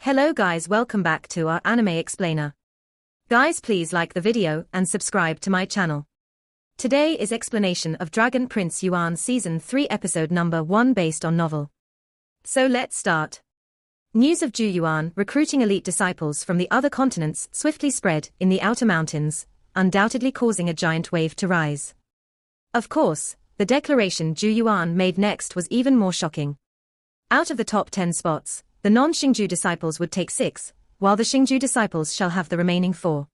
Hello guys, welcome back to our anime explainer. Guys, please like the video and subscribe to my channel. Today is explanation of Dragon Prince Yuan Season 3 Episode number 1 based on novel. So let's start. News of Zhu Yuan recruiting elite disciples from the other continents swiftly spread in the outer mountains, undoubtedly causing a giant wave to rise. Of course, the declaration Zhu Yuan made next was even more shocking. Out of the top 10 spots, the non-Xingju disciples would take 6, while the Xingju disciples shall have the remaining 4.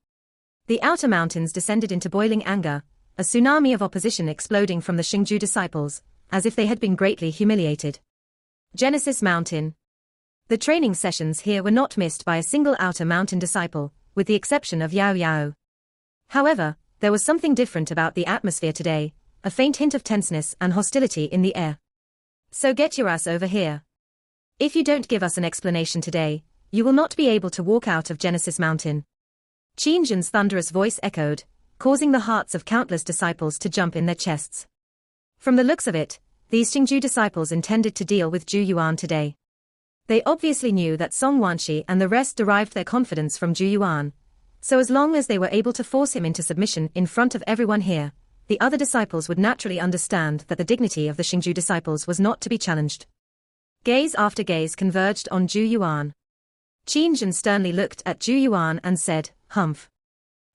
The outer mountains descended into boiling anger, a tsunami of opposition exploding from the Xingju disciples, as if they had been greatly humiliated. Genesis Mountain. The training sessions here were not missed by a single outer mountain disciple, with the exception of Yao Yao. However, there was something different about the atmosphere today, a faint hint of tenseness and hostility in the air. So get your ass over here. If you don't give us an explanation today, you will not be able to walk out of Genesis Mountain. Qin Zhen's thunderous voice echoed, causing the hearts of countless disciples to jump in their chests. From the looks of it, these Xingju disciples intended to deal with Zhu Yuan today. They obviously knew that Song Wanshi and the rest derived their confidence from Zhu Yuan, so as long as they were able to force him into submission in front of everyone here, the other disciples would naturally understand that the dignity of the Xingju disciples was not to be challenged. Gaze after gaze converged on Zhu Yuan. Qin Zhen sternly looked at Zhu Yuan and said, "Humph.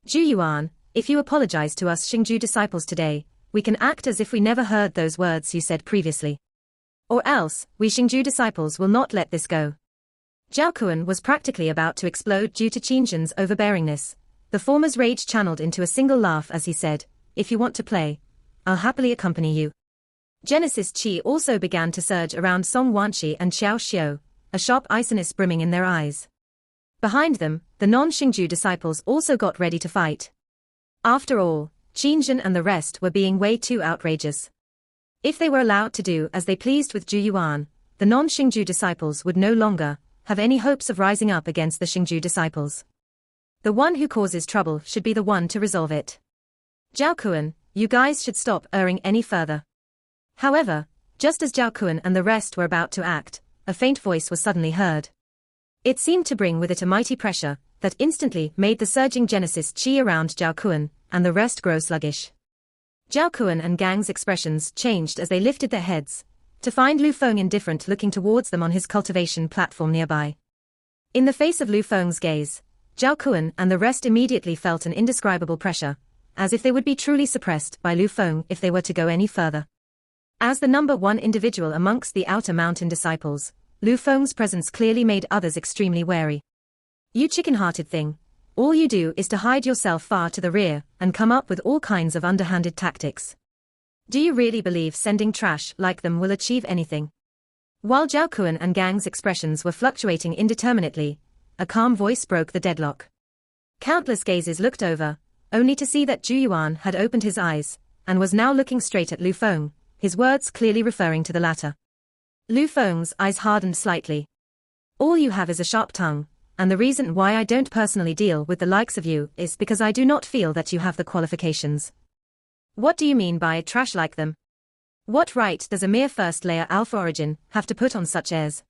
Zhu Yuan, if you apologize to us Xingju disciples today, we can act as if we never heard those words you said previously. Or else, we Xingju disciples will not let this go." Zhao Kuan was practically about to explode due to Qin Zhen's overbearingness. The former's rage channeled into a single laugh as he said, "If you want to play, I'll happily accompany you." Genesis Qi also began to surge around Song Wanshi and Xiao Xiu, a sharp iciness brimming in their eyes. Behind them, the non-Xingju disciples also got ready to fight. After all, Qin Zhen and the rest were being way too outrageous. If they were allowed to do as they pleased with Zhu Yuan, the non-Xingju disciples would no longer have any hopes of rising up against the Xingju disciples. The one who causes trouble should be the one to resolve it. Zhao Kuan, you guys should stop erring any further. However, just as Zhao Kuan and the rest were about to act, a faint voice was suddenly heard. It seemed to bring with it a mighty pressure that instantly made the surging Genesis Qi around Zhao Kuan and the rest grow sluggish. Zhao Kuan and Gang's expressions changed as they lifted their heads, to find Lu Feng indifferent looking towards them on his cultivation platform nearby. In the face of Lu Feng's gaze, Zhao Kuan and the rest immediately felt an indescribable pressure, as if they would be truly suppressed by Lu Feng if they were to go any further. As the number one individual amongst the outer mountain disciples, Lu Feng's presence clearly made others extremely wary. "You chicken-hearted thing, all you do is to hide yourself far to the rear and come up with all kinds of underhanded tactics. Do you really believe sending trash like them will achieve anything?" While Zhao Kuan and Gang's expressions were fluctuating indeterminately, a calm voice broke the deadlock. Countless gazes looked over, only to see that Zhu Yuan had opened his eyes and was now looking straight at Lu Feng, his words clearly referring to the latter. Lu Feng's eyes hardened slightly. "All you have is a sharp tongue, and the reason why I don't personally deal with the likes of you is because I do not feel that you have the qualifications. What do you mean by trash like them? What right does a mere first-layer alpha origin have to put on such airs?"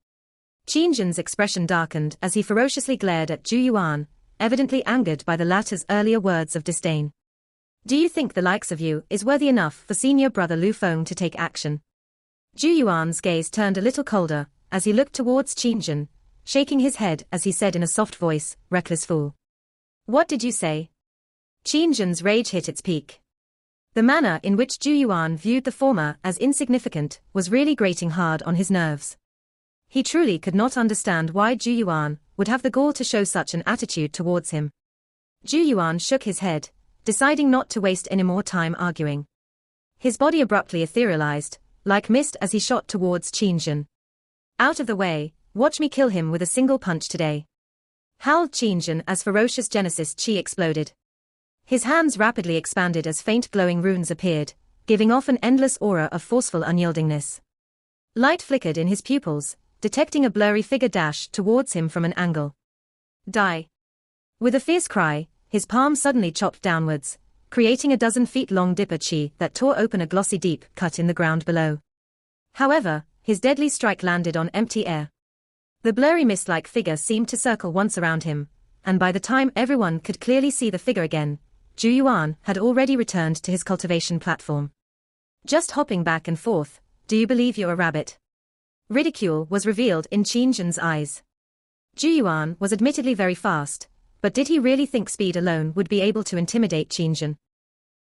Qin Zhen's expression darkened as he ferociously glared at Zhu Yuan, evidently angered by the latter's earlier words of disdain. "Do you think the likes of you is worthy enough for senior brother Lu Feng to take action?" Zhu Yuan's gaze turned a little colder as he looked towards Qin Zhen, shaking his head as he said in a soft voice, "Reckless fool. What did you say?" Qin Zhen's rage hit its peak. The manner in which Zhu Yuan viewed the former as insignificant was really grating hard on his nerves. He truly could not understand why Zhu Yuan would have the gall to show such an attitude towards him. Zhu Yuan shook his head, deciding not to waste any more time arguing. His body abruptly etherealized, like mist as he shot towards Qin Zhen. "Out of the way, watch me kill him with a single punch today," howled Qin Zhen as ferocious Genesis Qi exploded. His hands rapidly expanded as faint glowing runes appeared, giving off an endless aura of forceful unyieldingness. Light flickered in his pupils, detecting a blurry figure dash towards him from an angle. "Die!" With a fierce cry, his palm suddenly chopped downwards, creating a 12-feet-long dipper chi that tore open a glossy deep cut in the ground below. However, his deadly strike landed on empty air. The blurry mist-like figure seemed to circle once around him, and by the time everyone could clearly see the figure again, Zhu Yuan had already returned to his cultivation platform. Just hopping back and forth, do you believe you're a rabbit? Ridicule was revealed in Qin Zhen's eyes. Zhu Yuan was admittedly very fast, but did he really think speed alone would be able to intimidate Qin Zhen?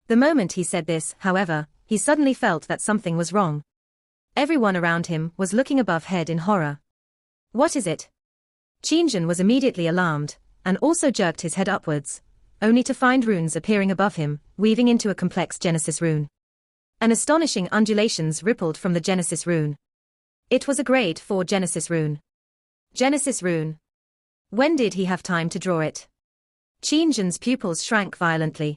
The moment he said this, however, he suddenly felt that something was wrong. Everyone around him was looking above head in horror. What is it? Qin Zhen was immediately alarmed, and also jerked his head upwards, only to find runes appearing above him, weaving into a complex Genesis rune. An astonishing undulations rippled from the Genesis rune. It was a grade 4 Genesis rune. Genesis rune. When did he have time to draw it? Qin Zhen's pupils shrank violently.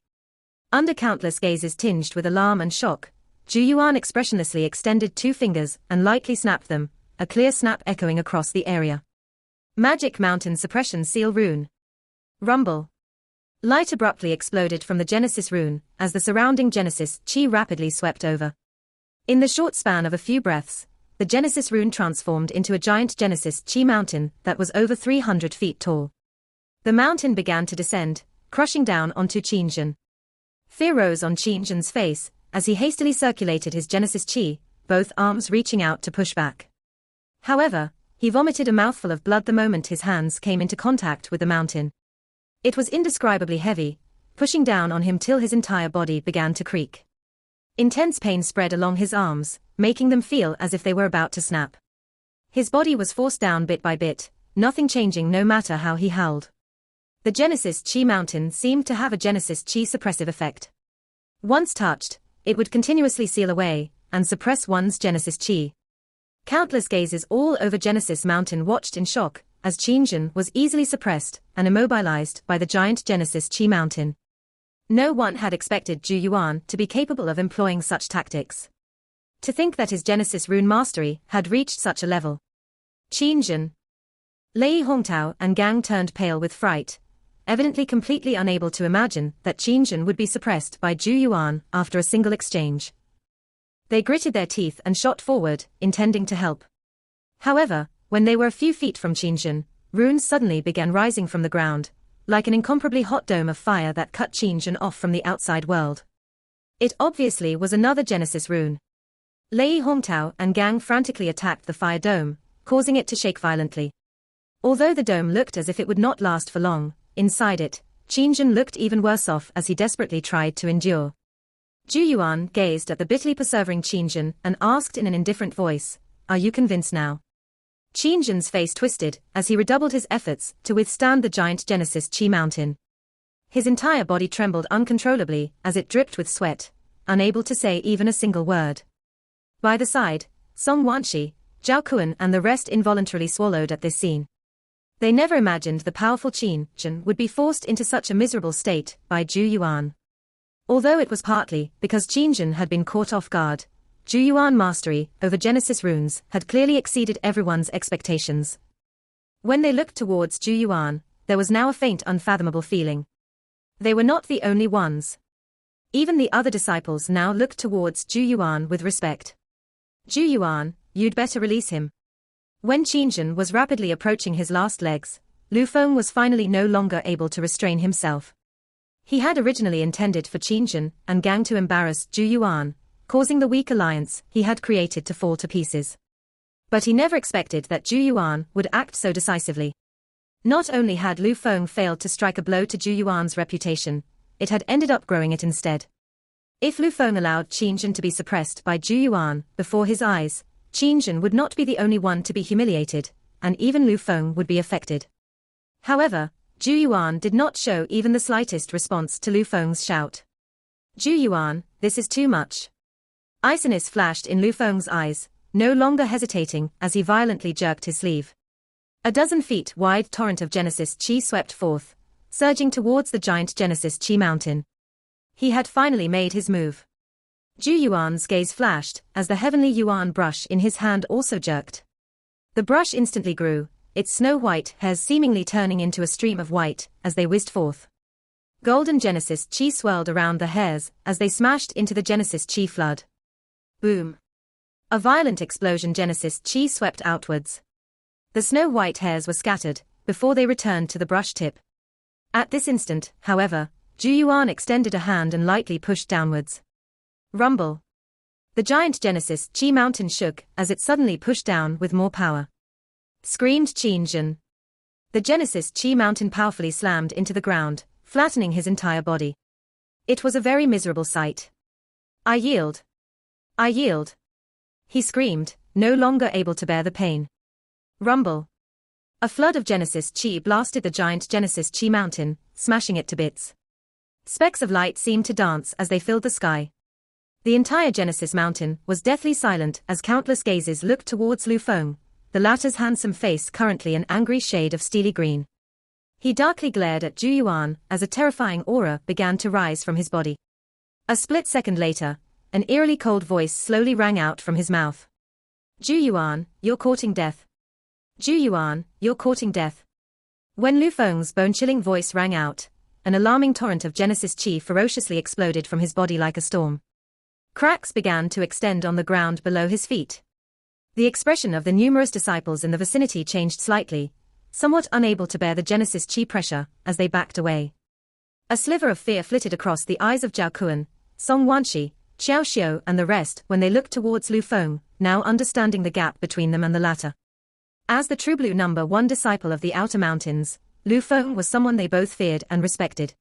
Under countless gazes tinged with alarm and shock, Zhu Yuan expressionlessly extended 2 fingers and lightly snapped them, a clear snap echoing across the area. Magic Mountain Suppression Seal Rune. Rumble. Light abruptly exploded from the Genesis rune, as the surrounding Genesis chi rapidly swept over. In the short span of a few breaths, the Genesis rune transformed into a giant Genesis chi mountain that was over 300 feet tall. The mountain began to descend, crushing down onto Qin Zhen. Fear rose on Qin Zhen's face, as he hastily circulated his Genesis chi, both arms reaching out to push back. However, he vomited a mouthful of blood the moment his hands came into contact with the mountain. It was indescribably heavy, pushing down on him till his entire body began to creak. Intense pain spread along his arms, making them feel as if they were about to snap. His body was forced down bit by bit, nothing changing no matter how he howled. The Genesis Chi Mountain seemed to have a Genesis Chi suppressive effect. Once touched, it would continuously seal away and suppress one's Genesis Chi. Countless gazes all over Genesis Mountain watched in shock, as Qin Zhen was easily suppressed and immobilized by the giant Genesis Chi Mountain. No one had expected Zhu Yuan to be capable of employing such tactics. To think that his Genesis rune mastery had reached such a level. Qin Zhen, Lei Hongtao and Gang turned pale with fright, evidently completely unable to imagine that Qin Zhen would be suppressed by Zhu Yuan after a single exchange. They gritted their teeth and shot forward, intending to help. However, when they were a few feet from Qin Zhen, runes suddenly began rising from the ground, like an incomparably hot dome of fire that cut Qin Zhen off from the outside world. It obviously was another Genesis rune. Lei Hongtao and Gang frantically attacked the fire dome, causing it to shake violently. Although the dome looked as if it would not last for long, inside it, Qin Zhen looked even worse off as he desperately tried to endure. Zhu Yuan gazed at the bitterly persevering Qin Zhen and asked in an indifferent voice, "Are you convinced now?" Qin Zhen's face twisted as he redoubled his efforts to withstand the giant Genesis Chi Mountain. His entire body trembled uncontrollably as it dripped with sweat, unable to say even a single word. By the side, Song Wanshi, Zhao Kuan and the rest involuntarily swallowed at this scene. They never imagined the powerful Qin Zhen would be forced into such a miserable state by Zhu Yuan. Although it was partly because Qin Zhen had been caught off guard, Zhu Yuan mastery over Genesis runes had clearly exceeded everyone's expectations. When they looked towards Zhu Yuan, there was now a faint unfathomable feeling. They were not the only ones. Even the other disciples now looked towards Zhu Yuan with respect. Zhu Yuan, you'd better release him. When Qin Zhen was rapidly approaching his last legs, Lu Feng was finally no longer able to restrain himself. He had originally intended for Qin Zhen and Gang to embarrass Zhu Yuan, causing the weak alliance he had created to fall to pieces. But he never expected that Zhu Yuan would act so decisively. Not only had Lu Feng failed to strike a blow to Zhu Yuan's reputation, it had ended up growing it instead. If Lu Feng allowed Qin Zhen to be suppressed by Zhu Yuan before his eyes, Qin Zhen would not be the only one to be humiliated, and even Lu Feng would be affected. However, Zhu Yuan did not show even the slightest response to Lu Feng's shout. Zhu Yuan, this is too much. Iciness flashed in Lu Feng's eyes, no longer hesitating as he violently jerked his sleeve. A dozen feet wide torrent of Genesis Chi swept forth, surging towards the giant Genesis Chi mountain. He had finally made his move. Zhu Yuan's gaze flashed as the heavenly Yuan brush in his hand also jerked. The brush instantly grew, its snow-white hairs seemingly turning into a stream of white as they whizzed forth. Golden Genesis Chi swirled around the hairs as they smashed into the Genesis Chi flood. Boom! A violent explosion Genesis Chi swept outwards. The snow-white hairs were scattered, before they returned to the brush tip. At this instant, however, Zhu Yuan extended a hand and lightly pushed downwards. Rumble. The giant Genesis Chi mountain shook as it suddenly pushed down with more power. Screamed Qin Zhen. The Genesis Chi mountain powerfully slammed into the ground, flattening his entire body. It was a very miserable sight. I yield. I yield. He screamed, no longer able to bear the pain. Rumble. A flood of Genesis Chi blasted the giant Genesis Chi mountain, smashing it to bits. Specks of light seemed to dance as they filled the sky. The entire Genesis mountain was deathly silent as countless gazes looked towards Lu Feng, the latter's handsome face currently an angry shade of steely green. He darkly glared at Zhu Yuan as a terrifying aura began to rise from his body. A split second later, an eerily cold voice slowly rang out from his mouth. Zhu Yuan, you're courting death. Zhu Yuan, you're courting death. When Lu Feng's bone-chilling voice rang out, an alarming torrent of Genesis Chi ferociously exploded from his body like a storm. Cracks began to extend on the ground below his feet. The expression of the numerous disciples in the vicinity changed slightly, somewhat unable to bear the Genesis Chi pressure, as they backed away. A sliver of fear flitted across the eyes of Zhao Kuan, Song Wanshi, Xiao Xiu and the rest when they looked towards Lu Feng, now understanding the gap between them and the latter. As the true blue number one disciple of the Outer Mountains, Lu Feng was someone they both feared and respected.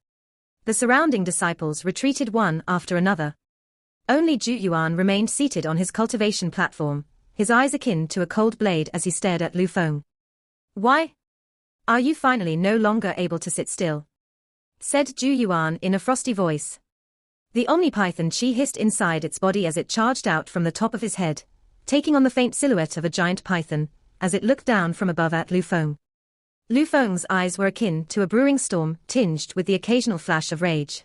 The surrounding disciples retreated one after another. Only Zhu Yuan remained seated on his cultivation platform, his eyes akin to a cold blade as he stared at Lu Feng. Why? Are you finally no longer able to sit still? Said Zhu Yuan in a frosty voice. The omnipython Chi hissed inside its body as it charged out from the top of his head, taking on the faint silhouette of a giant python, as it looked down from above at Lu Feng. Lu Feng's eyes were akin to a brewing storm, tinged with the occasional flash of rage.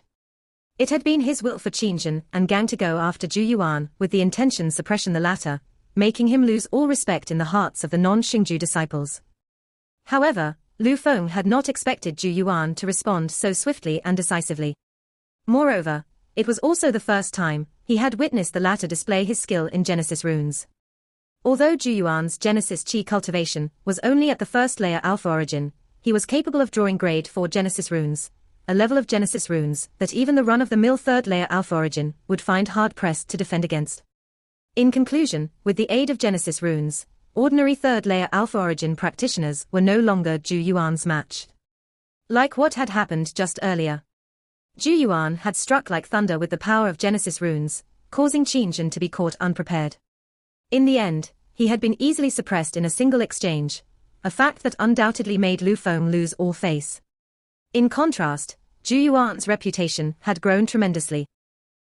It had been his will for Qin Zhen and gang to go after Zhu Yuan with the intention suppression the latter, making him lose all respect in the hearts of the non-Xingju disciples. However, Lu Feng had not expected Zhu Yuan to respond so swiftly and decisively. Moreover, it was also the first time he had witnessed the latter display his skill in Genesis runes. Although Zhu Yuan's Genesis Chi cultivation was only at the first layer alpha origin, he was capable of drawing grade 4 Genesis runes, a level of Genesis runes that even the run-of-the-mill third layer alpha origin would find hard-pressed to defend against. In conclusion, with the aid of Genesis runes, ordinary third layer alpha origin practitioners were no longer Zhu Yuan's match. Like what had happened just earlier. Zhu Yuan had struck like thunder with the power of Genesis runes, causing Qin Zhen to be caught unprepared. In the end, he had been easily suppressed in a single exchange, a fact that undoubtedly made Lu Feng lose all face. In contrast, Zhu Yuan's reputation had grown tremendously.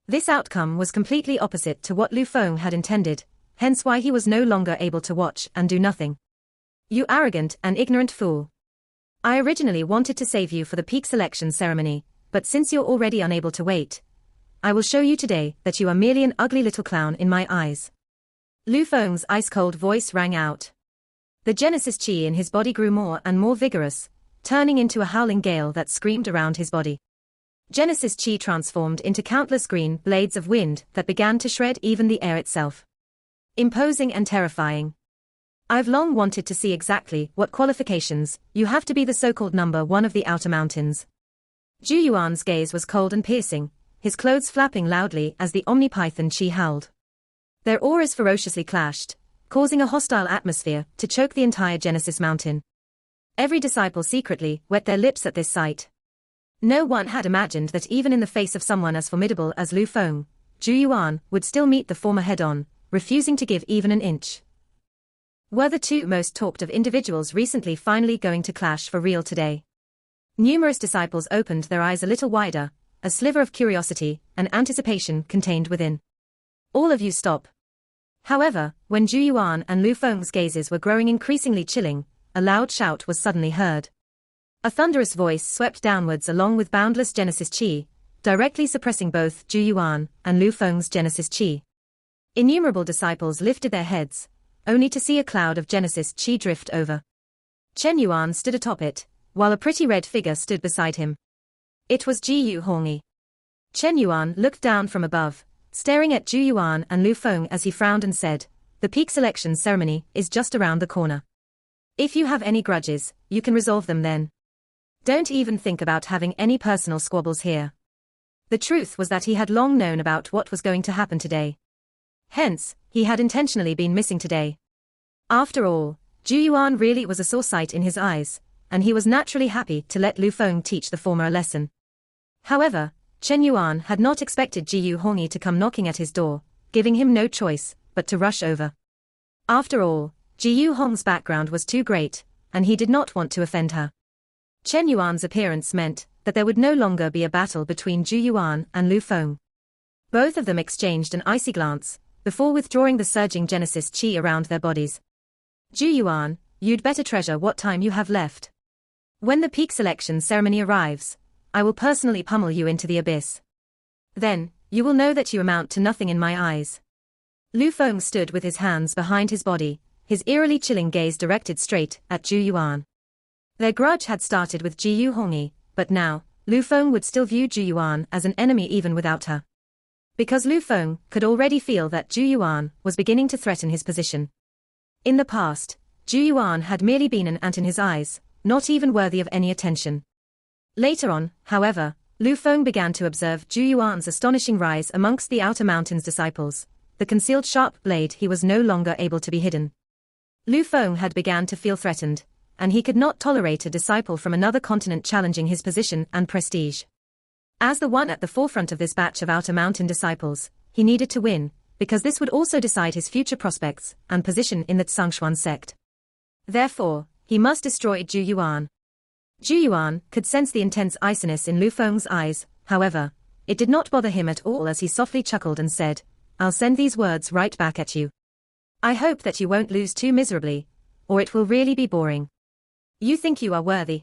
This outcome was completely opposite to what Lu Feng had intended, hence why he was no longer able to watch and do nothing. You arrogant and ignorant fool. I originally wanted to save you for the peak selection ceremony, but since you're already unable to wait, I will show you today that you are merely an ugly little clown in my eyes. Lu Feng's ice-cold voice rang out. The Genesis Chi in his body grew more and more vigorous, turning into a howling gale that screamed around his body. Genesis Chi transformed into countless green blades of wind that began to shred even the air itself. Imposing and terrifying. I've long wanted to see exactly what qualifications you have to be the so-called number one of the Outer Mountains. Zhu Yuan's gaze was cold and piercing, his clothes flapping loudly as the omnipython Chi howled. Their auras ferociously clashed, causing a hostile atmosphere to choke the entire Genesis Mountain. Every disciple secretly wet their lips at this sight. No one had imagined that even in the face of someone as formidable as Lu Feng, Zhu Yuan would still meet the former head-on, refusing to give even an inch. Were the two most talked of individuals recently finally going to clash for real today? Numerous disciples opened their eyes a little wider, a sliver of curiosity and anticipation contained within. All of you stop. However, when Zhu Yuan and Lu Feng's gazes were growing increasingly chilling, a loud shout was suddenly heard. A thunderous voice swept downwards along with boundless Genesis Chi, directly suppressing both Zhu Yuan and Lu Feng's Genesis Chi. Innumerable disciples lifted their heads, only to see a cloud of Genesis Chi drift over. Chen Yuan stood atop it, while a pretty red figure stood beside him. It was Ji Yu Hongi. Chen Yuan looked down from above, staring at Zhu Yuan and Lu Feng as he frowned and said, "The peak selection ceremony is just around the corner. If you have any grudges, you can resolve them then. Don't even think about having any personal squabbles here. The truth was that he had long known about what was going to happen today. Hence, he had intentionally been missing today. After all, Zhu Yuan really was a sore sight in his eyes, and he was naturally happy to let Lu Feng teach the former a lesson. However, Chen Yuan had not expected Ji Hongi to come knocking at his door, giving him no choice but to rush over. After all, Ji Hong's background was too great, and he did not want to offend her. Chen Yuan's appearance meant that there would no longer be a battle between Zhu Yuan and Lu Feng. Both of them exchanged an icy glance before withdrawing the surging Genesis chi around their bodies. Zhu Yuan, you'd better treasure what time you have left. When the peak selection ceremony arrives, I will personally pummel you into the abyss. Then, you will know that you amount to nothing in my eyes. Lu Feng stood with his hands behind his body, his eerily chilling gaze directed straight at Zhu Yuan. Their grudge had started with Ji Hongi, but now, Lu Feng would still view Zhu Yuan as an enemy even without her. Because Lu Feng could already feel that Zhu Yuan was beginning to threaten his position. In the past, Zhu Yuan had merely been an ant in his eyes, not even worthy of any attention. Later on, however, Lu Feng began to observe Zhu Yuan's astonishing rise amongst the Outer Mountains disciples. The concealed sharp blade he was no longer able to be hidden. Lu Feng had begun to feel threatened, and he could not tolerate a disciple from another continent challenging his position and prestige. As the one at the forefront of this batch of Outer Mountain disciples, he needed to win, because this would also decide his future prospects and position in the Tsangshuan sect. Therefore, he must destroy Zhu Yuan. Zhu Yuan could sense the intense iciness in Lu Feng's eyes, however, it did not bother him at all as he softly chuckled and said, I'll send these words right back at you. I hope that you won't lose too miserably, or it will really be boring. You think you are worthy.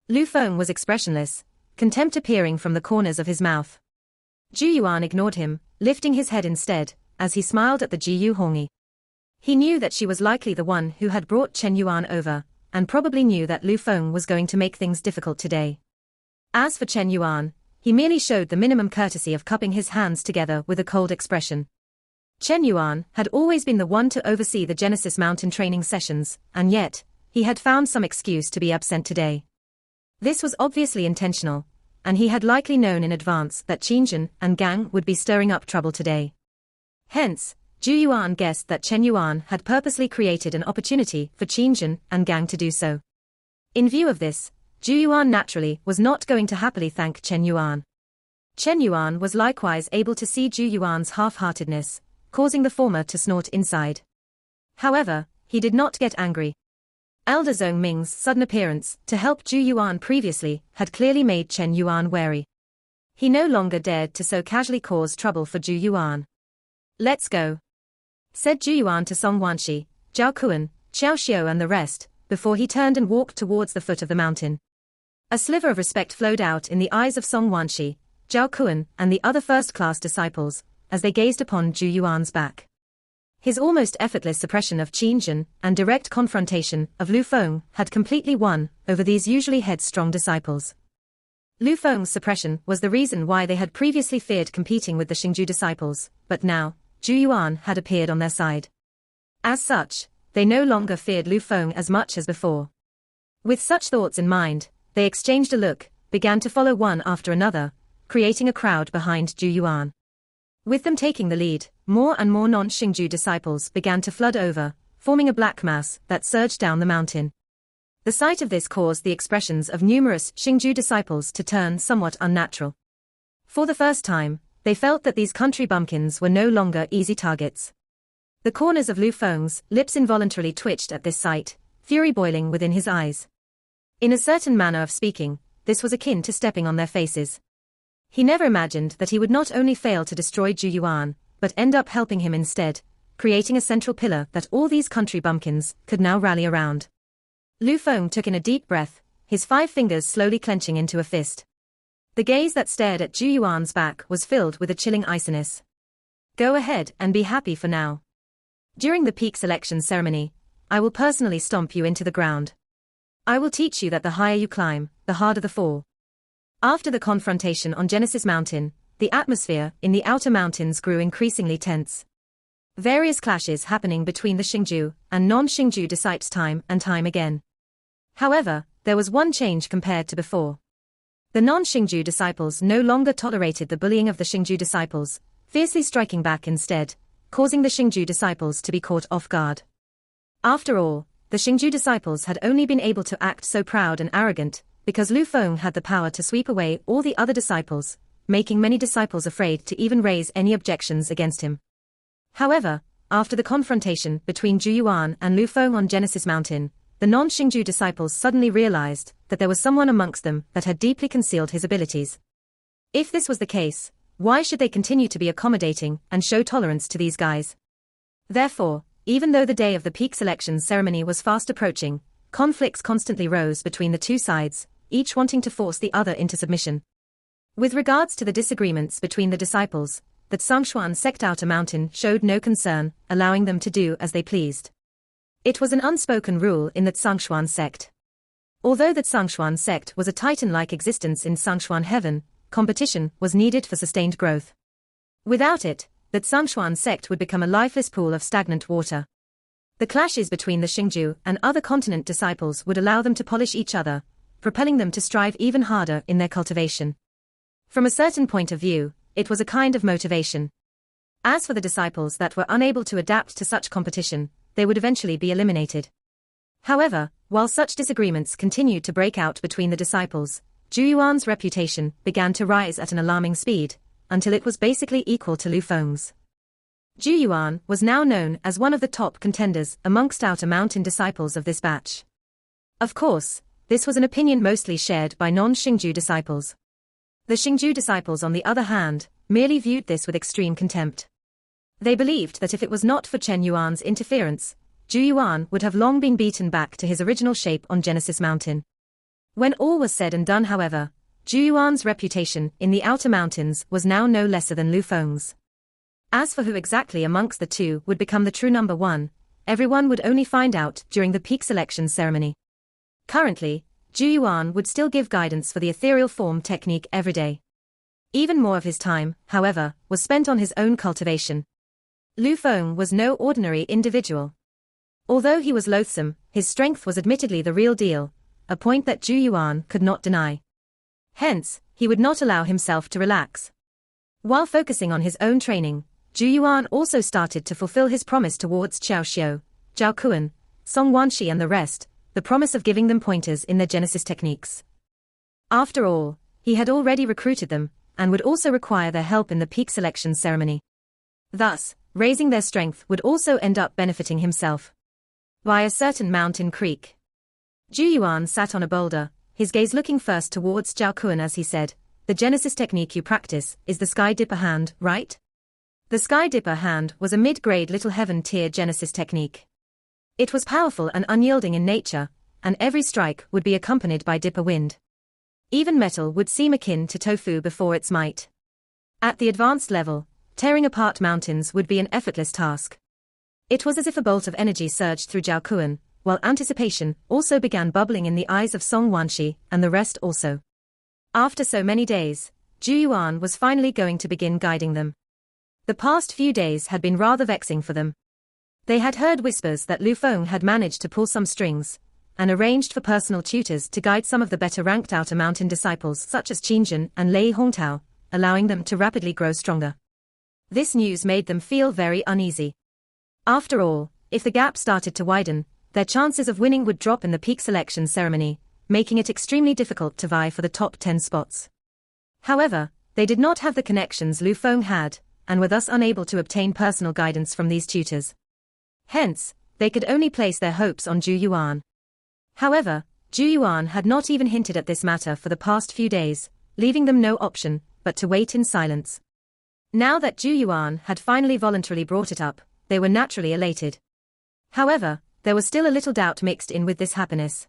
Lu Feng was expressionless, contempt appearing from the corners of his mouth. Zhu Yuan ignored him, lifting his head instead, as he smiled at the Ji Hongi. He knew that she was likely the one who had brought Chen Yuan over, and probably knew that Lu Feng was going to make things difficult today. As for Chen Yuan, he merely showed the minimum courtesy of cupping his hands together with a cold expression. Chen Yuan had always been the one to oversee the Genesis Mountain training sessions, and yet, he had found some excuse to be absent today. This was obviously intentional, and he had likely known in advance that Qingjun and Gang would be stirring up trouble today. Hence, Zhu Yuan guessed that Chen Yuan had purposely created an opportunity for Qingjun and Gang to do so. In view of this, Zhu Yuan naturally was not going to happily thank Chen Yuan. Chen Yuan was likewise able to see Zhu Yuan's half-heartedness, causing the former to snort inside. However, he did not get angry. Elder Zhong Ming's sudden appearance to help Zhu Yuan previously had clearly made Chen Yuan wary. He no longer dared to so casually cause trouble for Zhu Yuan. Let's go, said Zhu Yuan to Song Wanshi, Zhao Kuan, Xiao Xiao and the rest, before he turned and walked towards the foot of the mountain. A sliver of respect flowed out in the eyes of Song Wanshi, Zhao Kuan and the other first-class disciples, as they gazed upon Zhu Yuan's back. His almost effortless suppression of Qingjun and direct confrontation of Lu Feng had completely won over these usually headstrong disciples. Lu Feng's suppression was the reason why they had previously feared competing with the Xingju disciples, but now, Zhu Yuan had appeared on their side. As such, they no longer feared Lu Feng as much as before. With such thoughts in mind, they exchanged a look, began to follow one after another, creating a crowd behind Zhu Yuan. With them taking the lead, more and more non-Xingju disciples began to flood over, forming a black mass that surged down the mountain. The sight of this caused the expressions of numerous Xingju disciples to turn somewhat unnatural. For the first time, they felt that these country bumpkins were no longer easy targets. The corners of Lu Feng's lips involuntarily twitched at this sight, fury boiling within his eyes. In a certain manner of speaking, this was akin to stepping on their faces. He never imagined that he would not only fail to destroy Zhu Yuan, but end up helping him instead, creating a central pillar that all these country bumpkins could now rally around. Lu Feng took in a deep breath, his 5 fingers slowly clenching into a fist. The gaze that stared at Zhu Yuan's back was filled with a chilling iciness. Go ahead and be happy for now. During the peak selection ceremony, I will personally stomp you into the ground. I will teach you that the higher you climb, the harder the fall. After the confrontation on Genesis Mountain, the atmosphere in the outer mountains grew increasingly tense. Various clashes happening between the Xingju and non-Xingju disciples time and time again. However, there was one change compared to before. The non-Xingju disciples no longer tolerated the bullying of the Xingju disciples, fiercely striking back instead, causing the Xingju disciples to be caught off guard. After all, the Xingju disciples had only been able to act so proud and arrogant because Lu Feng had the power to sweep away all the other disciples, making many disciples afraid to even raise any objections against him. However, after the confrontation between Zhu Yuan and Lu Feng on Genesis Mountain, the non-Xingju disciples suddenly realized that there was someone amongst them that had deeply concealed his abilities. If this was the case, why should they continue to be accommodating and show tolerance to these guys? Therefore, even though the day of the peak selection ceremony was fast approaching, conflicts constantly rose between the two sides, each wanting to force the other into submission. With regards to the disagreements between the disciples, the Zhongshuan sect Outer Mountain showed no concern, allowing them to do as they pleased. It was an unspoken rule in the Zhongshuan sect. Although the Zhongshuan sect was a titan-like existence in Zhongshuan heaven, competition was needed for sustained growth. Without it, the Zhongshuan sect would become a lifeless pool of stagnant water. The clashes between the Xingju and other continent disciples would allow them to polish each other, propelling them to strive even harder in their cultivation. From a certain point of view, it was a kind of motivation. As for the disciples that were unable to adapt to such competition, they would eventually be eliminated. However, while such disagreements continued to break out between the disciples, Zhu Yuan's reputation began to rise at an alarming speed, until it was basically equal to Lu Feng's. Zhu Yuan was now known as one of the top contenders amongst Outer Mountain disciples of this batch. Of course, this was an opinion mostly shared by non-Xingju disciples. The Xingju disciples, on the other hand, merely viewed this with extreme contempt. They believed that if it was not for Chen Yuan's interference, Zhu Yuan would have long been beaten back to his original shape on Genesis Mountain. When all was said and done, however, Zhu Yuan's reputation in the Outer Mountains was now no lesser than Lu Feng's. As for who exactly amongst the two would become the true number one, everyone would only find out during the peak selection ceremony. Currently, Zhu Yuan would still give guidance for the ethereal form technique every day. Even more of his time, however, was spent on his own cultivation. Lu Feng was no ordinary individual. Although he was loathsome, his strength was admittedly the real deal, a point that Zhu Yuan could not deny. Hence, he would not allow himself to relax. While focusing on his own training, Zhu Yuan also started to fulfill his promise towards Xiao Xiu, Zhao Kuan, Song Wanshi and the rest, the promise of giving them pointers in their Genesis techniques. After all, he had already recruited them, and would also require their help in the peak selection ceremony. Thus, raising their strength would also end up benefiting himself. By a certain mountain creek, Zhu Yuan sat on a boulder, his gaze looking first towards Zhao Kuan as he said, "The Genesis technique you practice is the Sky Dipper hand, right?" The Sky Dipper hand was a mid-grade Little Heaven tier Genesis technique. It was powerful and unyielding in nature, and every strike would be accompanied by Dipper wind. Even metal would seem akin to tofu before its might. At the advanced level, tearing apart mountains would be an effortless task. It was as if a bolt of energy surged through Zhao Kuan, while anticipation also began bubbling in the eyes of Song Wanshi and the rest also. After so many days, Zhu Yuan was finally going to begin guiding them. The past few days had been rather vexing for them. They had heard whispers that Lu Feng had managed to pull some strings, and arranged for personal tutors to guide some of the better-ranked Outer Mountain disciples such as Qingjun and Lei Hongtao, allowing them to rapidly grow stronger. This news made them feel very uneasy. After all, if the gap started to widen, their chances of winning would drop in the peak selection ceremony, making it extremely difficult to vie for the top 10 spots. However, they did not have the connections Lu Feng had, and were thus unable to obtain personal guidance from these tutors. Hence, they could only place their hopes on Zhu Yuan. However, Zhu Yuan had not even hinted at this matter for the past few days, leaving them no option but to wait in silence. Now that Zhu Yuan had finally voluntarily brought it up, they were naturally elated. However, there was still a little doubt mixed in with this happiness.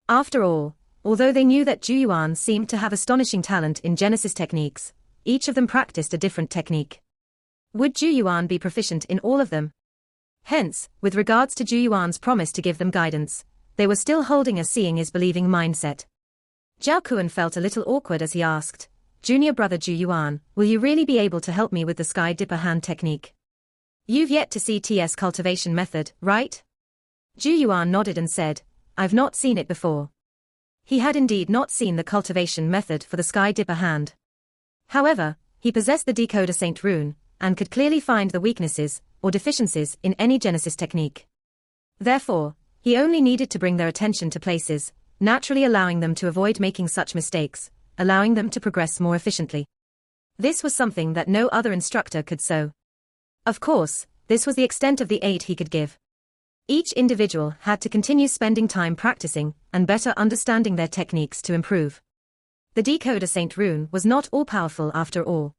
After all, although they knew that Zhu Yuan seemed to have astonishing talent in Genesis techniques, each of them practiced a different technique. Would Zhu Yuan be proficient in all of them? Hence, with regards to Zhu Yuan's promise to give them guidance, they were still holding a seeing is believing mindset. Zhao Kuan felt a little awkward as he asked, "Junior brother Zhu Yuan, will you really be able to help me with the Sky Dipper hand technique?" You've yet to see TS cultivation method, right? Zhu Yuan nodded and said, I've not seen it before. He had indeed not seen the cultivation method for the Sky Dipper hand. However, he possessed the Decoder Saint rune, and could clearly find the weaknesses or deficiencies in any Genesis technique. Therefore, he only needed to bring their attention to places, naturally allowing them to avoid making such mistakes, allowing them to progress more efficiently. This was something that no other instructor could so. Of course, this was the extent of the aid he could give. Each individual had to continue spending time practicing and better understanding their techniques to improve. The Decoder Saint rune was not all-powerful after all.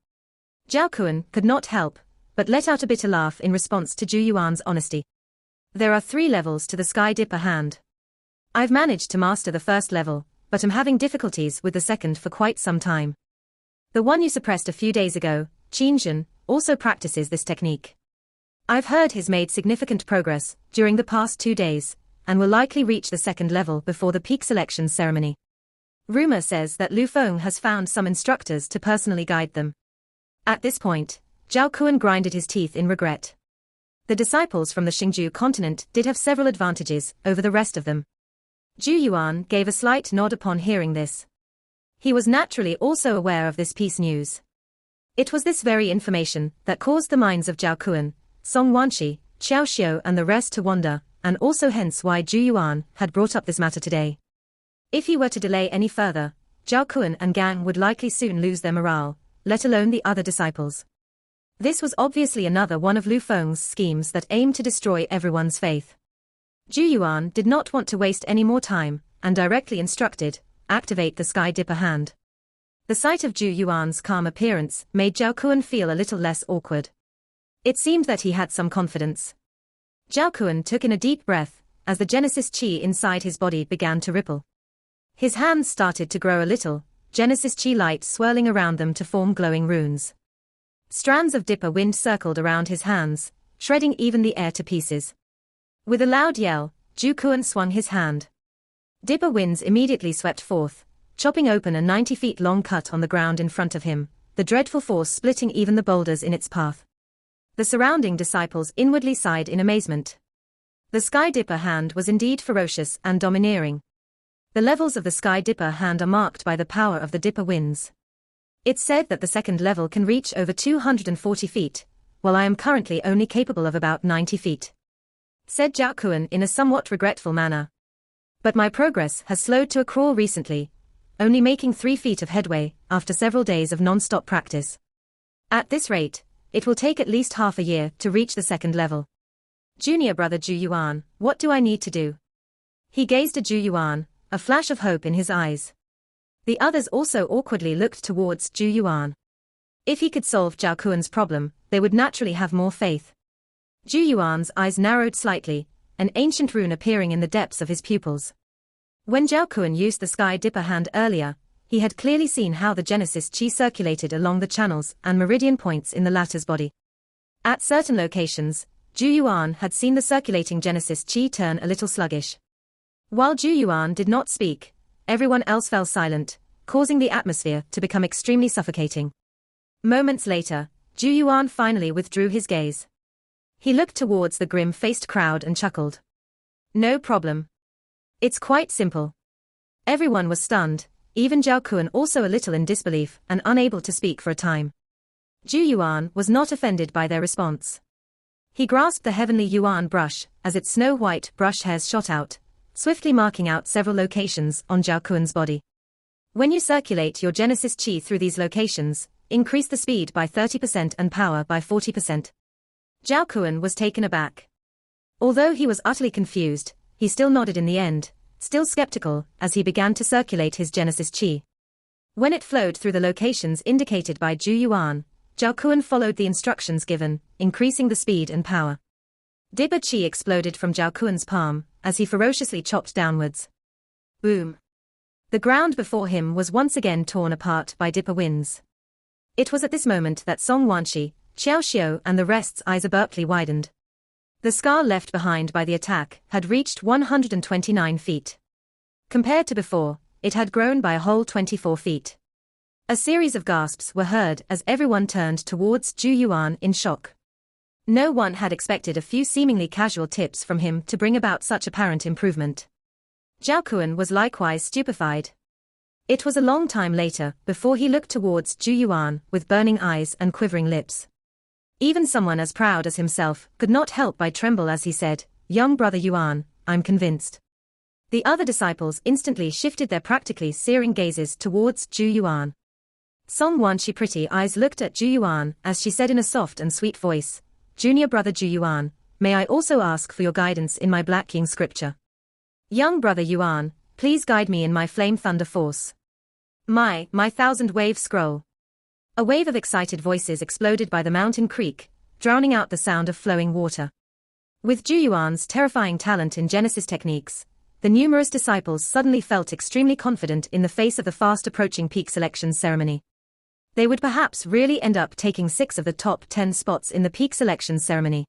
Zhao Kuan could not help but let out a bitter laugh in response to Zhu Yuan's honesty. There are 3 levels to the Sky Dipper hand. I've managed to master the first level, but am having difficulties with the second for quite some time. The one you suppressed a few days ago, Qin Zhen, also practices this technique. I've heard he's made significant progress during the past 2 days, and will likely reach the second level before the peak selection ceremony. Rumor says that Lu Feng has found some instructors to personally guide them. At this point, Zhao Kuan grinded his teeth in regret. The disciples from the Xingju continent did have several advantages over the rest of them. Zhu Yuan gave a slight nod upon hearing this. He was naturally also aware of this piece news. It was this very information that caused the minds of Zhao Kuan, Song Wanshi, Xiao Xiu and the rest to wander, and also hence why Zhu Yuan had brought up this matter today. If he were to delay any further, Zhao Kuan and gang would likely soon lose their morale, let alone the other disciples. This was obviously another one of Lu Feng's schemes that aimed to destroy everyone's faith. Zhu Yuan did not want to waste any more time, and directly instructed, activate the Sky Dipper hand. The sight of Zhu Yuan's calm appearance made Zhao Kuan feel a little less awkward. It seemed that he had some confidence. Zhao Kuan took in a deep breath, as the Genesis Qi inside his body began to ripple. His hands started to grow a little, Genesis Qi light swirling around them to form glowing runes. Strands of Dipper wind circled around his hands, shredding even the air to pieces. With a loud yell, Zhu Kuan swung his hand. Dipper winds immediately swept forth, chopping open a 90 feet long cut on the ground in front of him, the dreadful force splitting even the boulders in its path. The surrounding disciples inwardly sighed in amazement. The Sky Dipper hand was indeed ferocious and domineering. The levels of the Sky Dipper hand are marked by the power of the Dipper winds. It's said that the second level can reach over 240 feet, while I am currently only capable of about 90 feet. Said Zhao Kuan in a somewhat regretful manner. But my progress has slowed to a crawl recently, only making 3 feet of headway after several days of non-stop practice. At this rate, it will take at least half a year to reach the second level. Junior brother Zhu Yuan, what do I need to do? He gazed at Zhu Yuan, a flash of hope in his eyes. The others also awkwardly looked towards Zhu Yuan. If he could solve Zhao Kuan's problem, they would naturally have more faith. Zhu Yuan's eyes narrowed slightly, an ancient rune appearing in the depths of his pupils. When Zhao Kuan used the Sky Dipper hand earlier, he had clearly seen how the Genesis Qi circulated along the channels and meridian points in the latter's body. At certain locations, Zhu Yuan had seen the circulating Genesis Qi turn a little sluggish. While Zhu Yuan did not speak, everyone else fell silent, causing the atmosphere to become extremely suffocating. Moments later, Zhu Yuan finally withdrew his gaze. He looked towards the grim-faced crowd and chuckled. No problem. It's quite simple. Everyone was stunned, even Zhao Kuan also a little in disbelief and unable to speak for a time. Zhu Yuan was not offended by their response. He grasped the heavenly Yuan brush as its snow-white brush hairs shot out, swiftly marking out several locations on Zhao Kuan's body. When you circulate your Genesis Qi through these locations, increase the speed by 30% and power by 40%. Zhao Kuan was taken aback. Although he was utterly confused, he still nodded in the end, still skeptical as he began to circulate his Genesis Qi. When it flowed through the locations indicated by Zhu Yuan, Zhao Kuan followed the instructions given, increasing the speed and power. Dipper Qi exploded from Zhao Kuan's palm as he ferociously chopped downwards. Boom! The ground before him was once again torn apart by Dipper winds. It was at this moment that Song Wanshi, Xiao Xiu and the rest's eyes abruptly widened. The scar left behind by the attack had reached 129 feet. Compared to before, it had grown by a whole 24 feet. A series of gasps were heard as everyone turned towards Zhu Yuan in shock. No one had expected a few seemingly casual tips from him to bring about such apparent improvement. Zhao Kuan was likewise stupefied. It was a long time later before he looked towards Zhu Yuan with burning eyes and quivering lips. Even someone as proud as himself could not help but tremble as he said, "Young brother Yuan, I'm convinced." The other disciples instantly shifted their practically searing gazes towards Zhu Yuan. Song Wan's pretty eyes looked at Zhu Yuan as she said in a soft and sweet voice, "Junior brother Zhu Yuan, may I also ask for your guidance in my Black King scripture? Young brother Yuan, please guide me in my Flame Thunder Force. My Thousand Wave Scroll." A wave of excited voices exploded by the mountain creek, drowning out the sound of flowing water. With Zhu Yuan's terrifying talent in Genesis techniques, the numerous disciples suddenly felt extremely confident in the face of the fast-approaching peak selection ceremony. They would perhaps really end up taking 6 of the top 10 spots in the peak selection ceremony.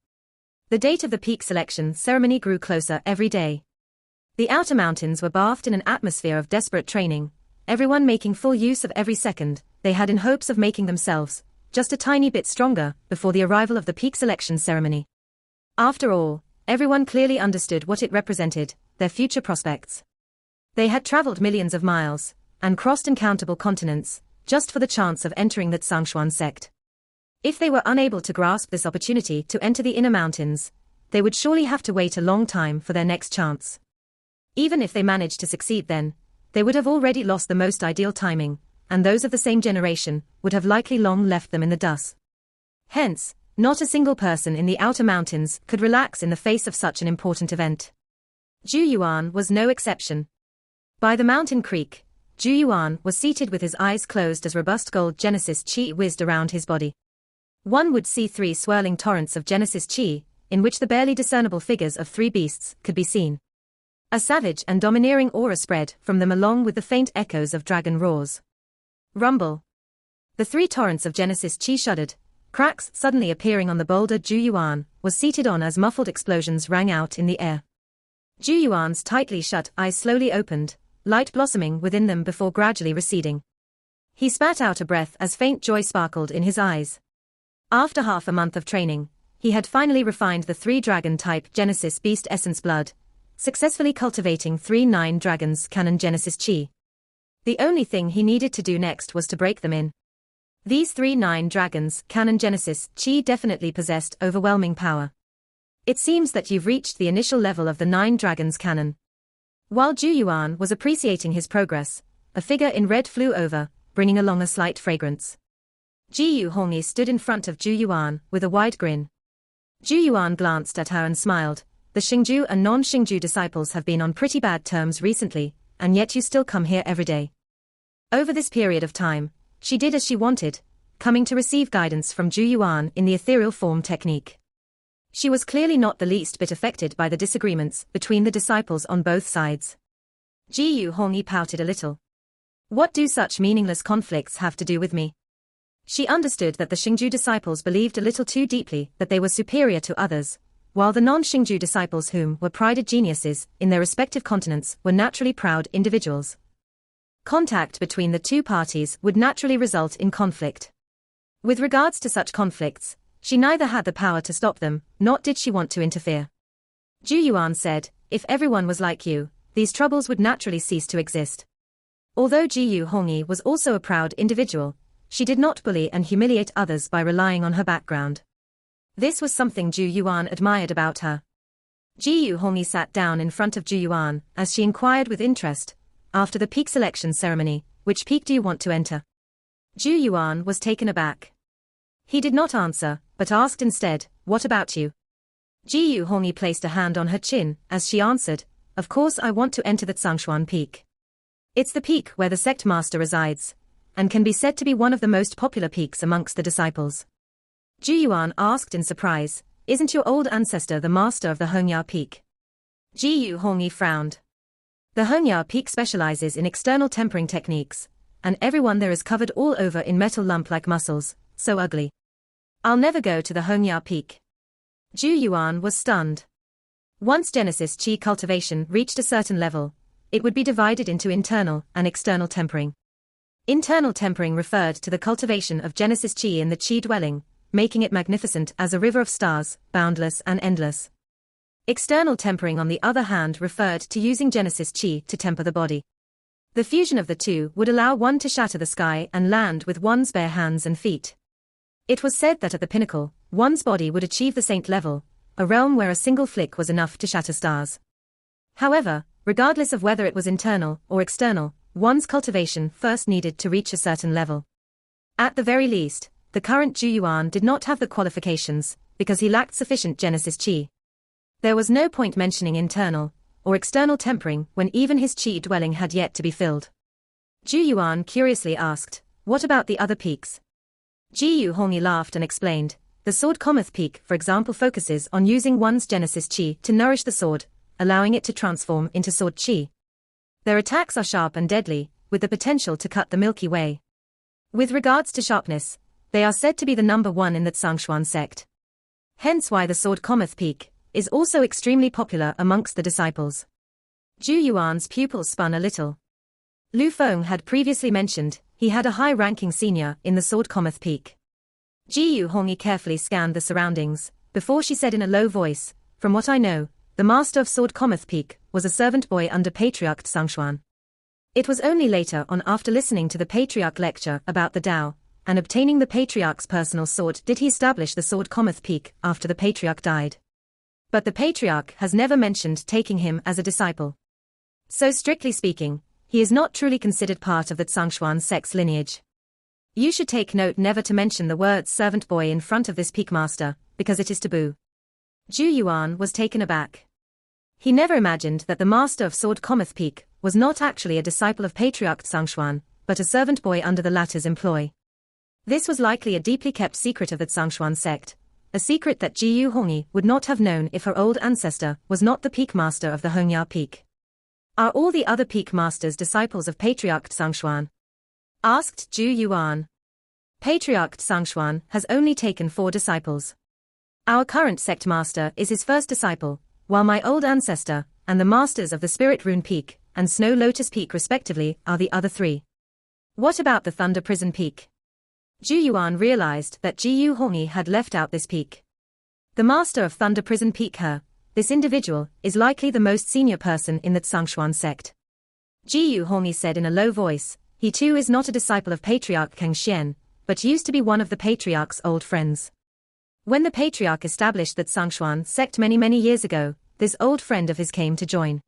The date of the peak selection ceremony grew closer every day. The outer mountains were bathed in an atmosphere of desperate training, everyone making full use of every second they had in hopes of making themselves just a tiny bit stronger before the arrival of the peak selection ceremony. After all, everyone clearly understood what it represented, their future prospects. They had traveled millions of miles and crossed uncountable continents just for the chance of entering the Zhangshuan sect. If they were unable to grasp this opportunity to enter the inner mountains, they would surely have to wait a long time for their next chance. Even if they managed to succeed then, they would have already lost the most ideal timing, and those of the same generation would have likely long left them in the dust. Hence, not a single person in the outer mountains could relax in the face of such an important event. Zhu Yuan was no exception. By the mountain creek, Zhu Yuan was seated with his eyes closed as robust gold Genesis Qi whizzed around his body. One would see 3 swirling torrents of Genesis Qi, in which the barely discernible figures of 3 beasts could be seen. A savage and domineering aura spread from them along with the faint echoes of dragon roars. Rumble. The 3 torrents of Genesis Qi shuddered, cracks suddenly appearing on the boulder Zhu Yuan was seated on as muffled explosions rang out in the air. Zhu Yuan's tightly shut eyes slowly opened, light blossoming within them before gradually receding. He spat out a breath as faint joy sparkled in his eyes. After half a month of training, he had finally refined the 3 dragon-type Genesis Beast Essence Blood, successfully cultivating 3 9 dragons canon Genesis Qi. The only thing he needed to do next was to break them in. These 3 9 dragons canon Genesis Qi definitely possessed overwhelming power. It seems that you've reached the initial level of the 9 dragons canon. While Zhu Yuan was appreciating his progress, a figure in red flew over, bringing along a slight fragrance. Ji Hongyi stood in front of Zhu Yuan with a wide grin. Zhu Yuan glanced at her and smiled. The Xingju and non-Xingju disciples have been on pretty bad terms recently, and yet you still come here every day. Over this period of time, she did as she wanted, coming to receive guidance from Zhu Yuan in the ethereal form technique. She was clearly not the least bit affected by the disagreements between the disciples on both sides. Ji Hongyi pouted a little. What do such meaningless conflicts have to do with me? She understood that the Xingju disciples believed a little too deeply that they were superior to others, while the non-Xingju disciples whom were prided geniuses in their respective continents were naturally proud individuals. Contact between the 2 parties would naturally result in conflict. With regards to such conflicts, she neither had the power to stop them, nor did she want to interfere. Zhu Yuan said, if everyone was like you, these troubles would naturally cease to exist. Although Ji Hongyi was also a proud individual, she did not bully and humiliate others by relying on her background. This was something Zhu Yuan admired about her. Ji Hongyi sat down in front of Zhu Yuan as she inquired with interest, after the peak selection ceremony, which peak do you want to enter? Zhu Yuan was taken aback. He did not answer, but asked instead, what about you? Ji Hongyi placed a hand on her chin as she answered, of course I want to enter the Zhangshuan peak. It's the peak where the sect master resides, and can be said to be one of the most popular peaks amongst the disciples. Zhu Yuan asked in surprise, isn't your old ancestor the master of the Hongya peak? Ji Hongyi frowned. The Hongya peak specializes in external tempering techniques, and everyone there is covered all over in metal lump-like muscles, so ugly. I'll never go to the Hongya peak. Zhu Yuan was stunned. Once Genesis Qi cultivation reached a certain level, it would be divided into internal and external tempering. Internal tempering referred to the cultivation of Genesis Qi in the Qi dwelling, making it magnificent as a river of stars, boundless and endless. External tempering, on the other hand, referred to using Genesis Chi to temper the body. The fusion of the two would allow one to shatter the sky and land with one's bare hands and feet. It was said that at the pinnacle, one's body would achieve the saint level, a realm where a single flick was enough to shatter stars. However, regardless of whether it was internal or external, one's cultivation first needed to reach a certain level. At the very least, the current Zhu Yuan did not have the qualifications, because he lacked sufficient Genesis Chi. There was no point mentioning internal or external tempering when even his Chi dwelling had yet to be filled. Zhu Yuan curiously asked, "What about the other peaks?" Ji Hongi laughed and explained, "The sword Cometh peak, for example, focuses on using one's Genesis Chi to nourish the sword, allowing it to transform into sword Chi. Their attacks are sharp and deadly, with the potential to cut the Milky Way. With regards to sharpness, they are said to be the number one in the Zhangshuan sect. Hence why the sword Cometh peak is also extremely popular amongst the disciples." Zhu Yuan's pupils spun a little. Lu Feng had previously mentioned he had a high-ranking senior in the sword Cometh peak. Ji Hongi carefully scanned the surroundings before she said in a low voice, "From what I know, the master of sword Cometh peak was a servant boy under Patriarch Zhangshuan. It was only later on, after listening to the Patriarch lecture about the Tao and obtaining the Patriarch's personal sword, did he establish the sword Cometh peak after the Patriarch died. But the Patriarch has never mentioned taking him as a disciple. So strictly speaking, he is not truly considered part of the Zhangshuan sect's lineage. You should take note never to mention the words servant boy in front of this peak master, because it is taboo." Zhu Yuan was taken aback. He never imagined that the master of sword Cometh peak was not actually a disciple of Patriarch Zhangshuan, but a servant boy under the latter's employ. This was likely a deeply kept secret of the Zhangshuan sect, a secret that Ji Hongi would not have known if her old ancestor was not the peak master of the Hongya peak. "Are all the other peak masters disciples of Patriarch Zhangshuan?" asked Zhu Yuan. "Patriarch Zhangshuan has only taken 4 disciples. Our current sect master is his first disciple, while my old ancestor and the masters of the Spirit Rune Peak and Snow Lotus Peak respectively are the other 3. What about the Thunder Prison Peak?" Zhu Yuan realized that Ji Hongi had left out this peak. The master of Thunder Prison Peak, this individual, is likely the most senior person in the Zhangshuan sect. Ji Hongi said in a low voice, "He too is not a disciple of Patriarch Kang Xian, but used to be one of the Patriarch's old friends. When the Patriarch established the Zhangshuan sect many years ago, this old friend of his came to join.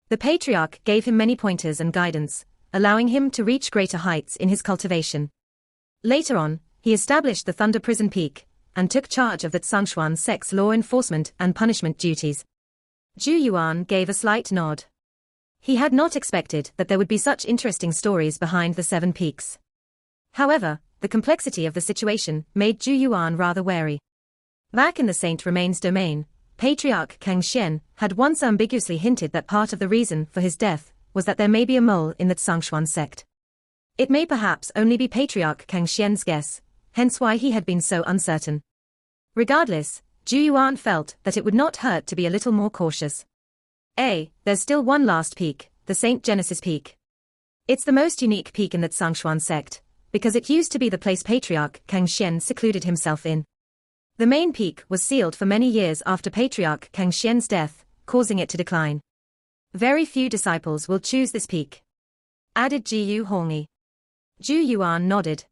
The Patriarch gave him many pointers and guidance, allowing him to reach greater heights in his cultivation. Later on, he established the Thunder Prison Peak, and took charge of the Zhangshuan sect's law enforcement and punishment duties." Zhu Yuan gave a slight nod. He had not expected that there would be such interesting stories behind the 7 peaks. However, the complexity of the situation made Zhu Yuan rather wary. Back in the Saint Remains domain, Patriarch Kang Xian had once ambiguously hinted that part of the reason for his death was that there may be a mole in the Zhangshuan sect. It may perhaps only be Patriarch Kang Xian's guess, hence why he had been so uncertain. Regardless, Zhu Yuan felt that it would not hurt to be a little more cautious. There's still one last peak, the Saint Genesis Peak. It's the most unique peak in the Zhangshuan sect, because it used to be the place Patriarch Kang Xian secluded himself in. The main peak was sealed for many years after Patriarch Kang Xian's death, causing it to decline. Very few disciples will choose this peak," added Ji Hongi. Zhu Yuan nodded.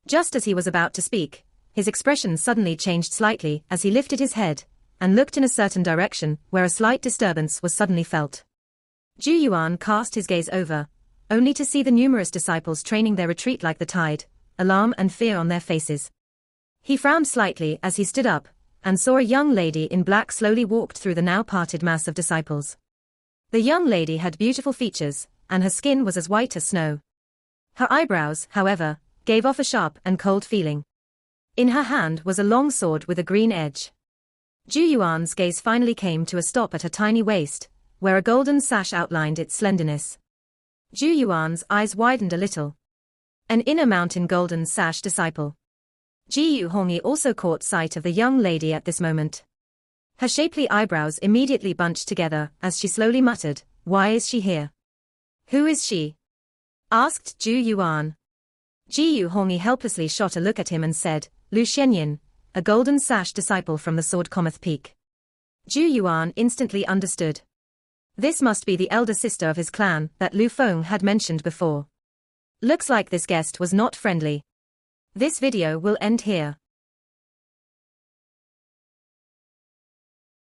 Just as he was about to speak, his expression suddenly changed slightly as he lifted his head and looked in a certain direction where a slight disturbance was suddenly felt. Zhu Yuan cast his gaze over, only to see the numerous disciples training their retreat like the tide, alarm and fear on their faces. He frowned slightly as he stood up, and saw a young lady in black slowly walked through the now parted mass of disciples. The young lady had beautiful features, and her skin was as white as snow. Her eyebrows, however, gave off a sharp and cold feeling. In her hand was a long sword with a green edge. Zhu Yuan's gaze finally came to a stop at her tiny waist, where a golden sash outlined its slenderness. Zhu Yuan's eyes widened a little. An inner mountain golden sash disciple. Ji Hongi also caught sight of the young lady at this moment. Her shapely eyebrows immediately bunched together as she slowly muttered, "Why is she here?" "Who is she?" asked Zhu Yuan. Ji Hongi helplessly shot a look at him and said, "Lu Xianyin, a golden sash disciple from the sword cometh peak. Zhu Yuan instantly understood. This must be the elder sister of his clan that Lu Feng had mentioned before. Looks like this guest was not friendly. This video will end here.